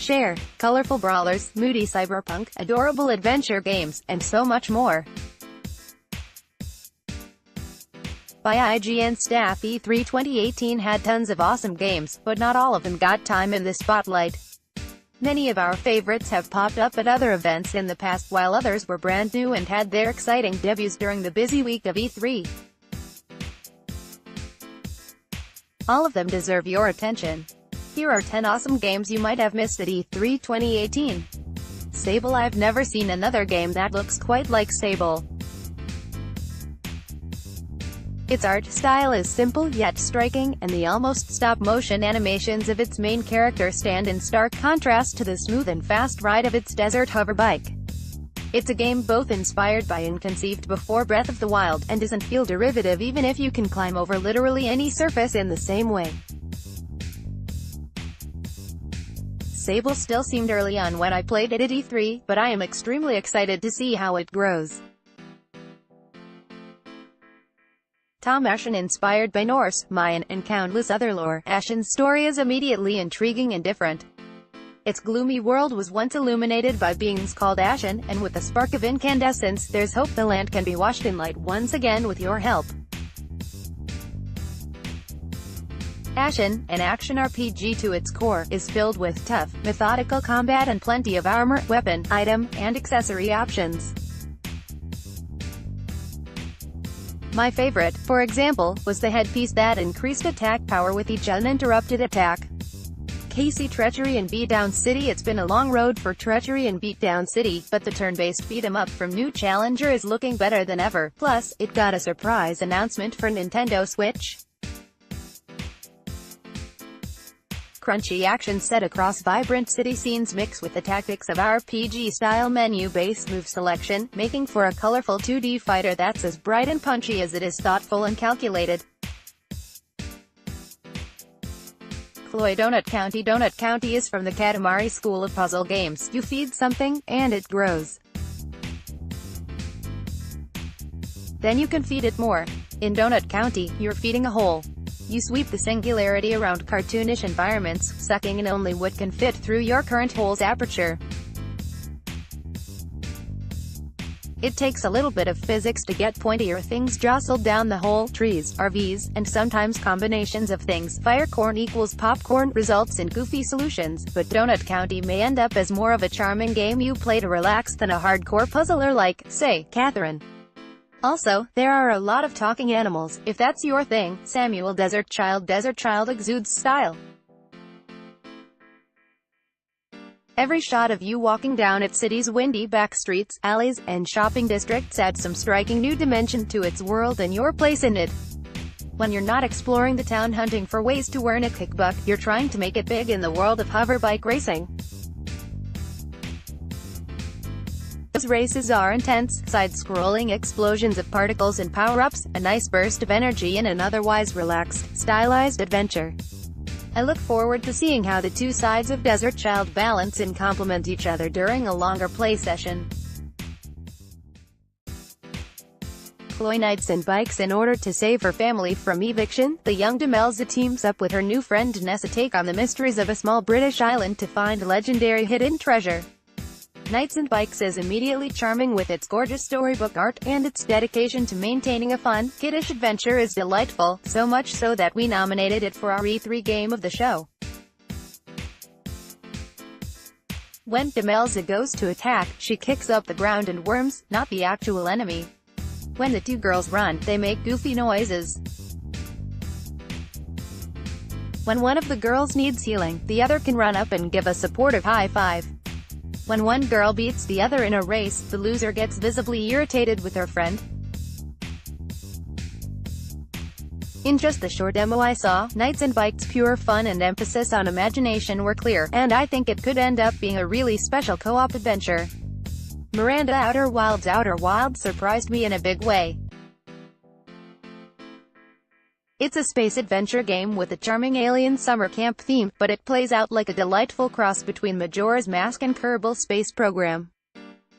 share, colorful brawlers, moody cyberpunk, adorable adventure games, and so much more. By IGN Staff E3 2018 had tons of awesome games, but not all of them got time in the spotlight. Many of our favorites have popped up at other events in the past, while others were brand new and had their exciting debuts during the busy week of E3. All of them deserve your attention. Here are 10 awesome games you might have missed at E3 2018. Sable I've never seen another game that looks quite like Sable. Its art style is simple yet striking, and the almost stop-motion animations of its main character stand in stark contrast to the smooth and fast ride of its desert hover bike. It's a game both inspired by and conceived before Breath of the Wild, and doesn't feel derivative even if you can climb over literally any surface in the same way. Sable still seemed early on when I played it at E3, but I am extremely excited to see how it grows. Ashen, inspired by Norse, Mayan, and countless other lore, Ashen's story is immediately intriguing and different. Its gloomy world was once illuminated by beings called Ashen, and with a spark of incandescence, there's hope the land can be washed in light once again with your help. Ashen, an action RPG to its core, is filled with tough, methodical combat and plenty of armor, weapon, item, and accessory options. My favorite, for example, was the headpiece that increased attack power with each uninterrupted attack. Casey Treachery and Beatdown City. It's been a long road for Treachery and Beatdown City, but the turn-based beat-em-up from New Challenger is looking better than ever. Plus, it got a surprise announcement for Nintendo Switch. Crunchy action set across vibrant city scenes mixed with the tactics of RPG-style menu-based move selection, making for a colorful 2D fighter that's as bright and punchy as it is thoughtful and calculated. Cloy Donut County. Donut County is from the Katamari school of puzzle games. You feed something, and it grows. Then you can feed it more. In Donut County, you're feeding a hole. You sweep the singularity around cartoonish environments, sucking in only what can fit through your current hole's aperture. It takes a little bit of physics to get pointier things jostled down the hole. Trees, RVs, and sometimes combinations of things. Firecorn equals popcorn results in goofy solutions, but Donut County may end up as more of a charming game you play to relax than a hardcore puzzler like, say, Catherine. Also, there are a lot of talking animals. If that's your thing, Samuel Desert Child exudes style. Every shot of you walking down its city's windy back streets, alleys, and shopping districts adds some striking new dimension to its world and your place in it. When you're not exploring the town hunting for ways to earn a kickbuck, you're trying to make it big in the world of hoverbike racing. Those races are intense, side-scrolling explosions of particles and power-ups, a nice burst of energy in an otherwise relaxed, stylized adventure. I look forward to seeing how the two sides of Desert Child balance and complement each other during a longer play session. Chloe Knights and Bikes. In order to save her family from eviction, the young Demelza teams up with her new friend Nessa take on the mysteries of a small British island to find legendary hidden treasure. Knights and Bikes is immediately charming with its gorgeous storybook art, and its dedication to maintaining a fun, kiddish adventure is delightful, so much so that we nominated it for our E3 game of the show. When Demelza goes to attack, she kicks up the ground and worms, not the actual enemy. When the two girls run, they make goofy noises. When one of the girls needs healing, the other can run up and give a supportive high five. When one girl beats the other in a race, the loser gets visibly irritated with her friend. In just the short demo I saw, Knights and Bikes' pure fun and emphasis on imagination were clear, and I think it could end up being a really special co-op adventure. Miranda Outer Wilds surprised me in a big way. It's a space adventure game with a charming alien summer camp theme, but it plays out like a delightful cross between Majora's Mask and Kerbal Space Program.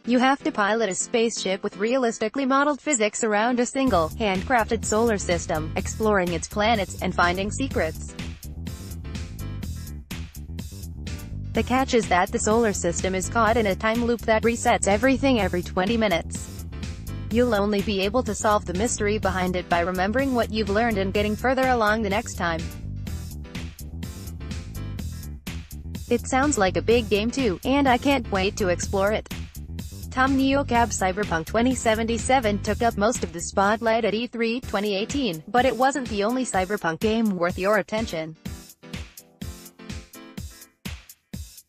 You have to pilot a spaceship with realistically modeled physics around a single, handcrafted solar system, exploring its planets, and finding secrets. The catch is that the solar system is caught in a time loop that resets everything every 20 minutes. You'll only be able to solve the mystery behind it by remembering what you've learned and getting further along the next time. It sounds like a big game too, and I can't wait to explore it. Tom Neocab Cyberpunk 2077 took up most of the spotlight at E3 2018, but it wasn't the only cyberpunk game worth your attention.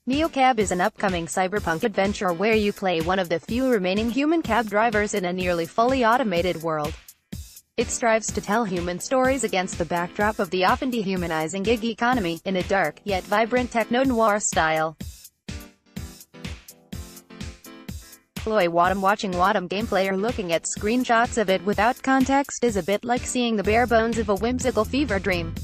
Neocab is an upcoming cyberpunk adventure where you play one of the few remaining human cab drivers in a nearly fully automated world. It strives to tell human stories against the backdrop of the often dehumanizing gig economy, in a dark, yet vibrant techno-noir style. Watching Wadham gameplay or looking at screenshots of it without context is a bit like seeing the bare bones of a whimsical fever dream.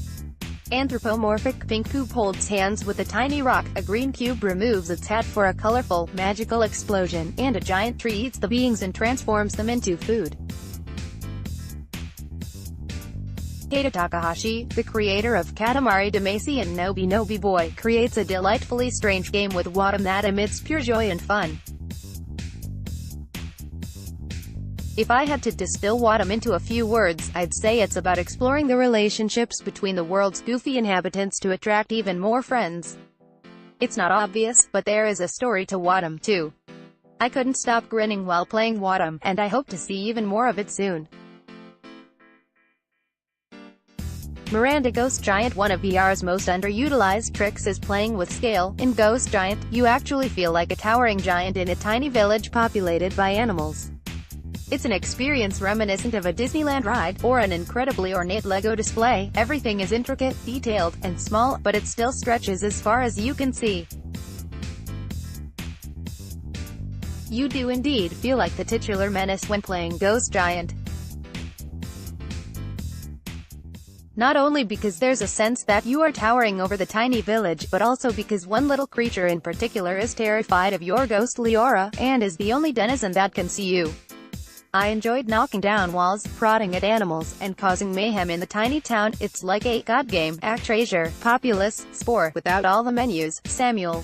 Anthropomorphic pink poop holds hands with a tiny rock, a green cube removes its hat for a colorful, magical explosion, and a giant tree eats the beings and transforms them into food. Keita Takahashi, the creator of Katamari Damacy and Nobi Nobi Boy, creates a delightfully strange game with Wadham that emits pure joy and fun. If I had to distill Wadham into a few words, I'd say it's about exploring the relationships between the world's goofy inhabitants to attract even more friends. It's not obvious, but there is a story to Wadham, too. I couldn't stop grinning while playing Wadham, and I hope to see even more of it soon. Miranda Ghost Giant. One of VR's most underutilized tricks is playing with scale. In Ghost Giant, you actually feel like a towering giant in a tiny village populated by animals. It's an experience reminiscent of a Disneyland ride, or an incredibly ornate Lego display. Everything is intricate, detailed, and small, but it still stretches as far as you can see. You do indeed feel like the titular menace when playing Ghost Giant. Not only because there's a sense that you are towering over the tiny village, but also because one little creature in particular is terrified of your ghostly aura, and is the only denizen that can see you. I enjoyed knocking down walls, prodding at animals, and causing mayhem in the tiny town. It's like a god game, act, treasure, populace, spore, without all the menus. Samuel.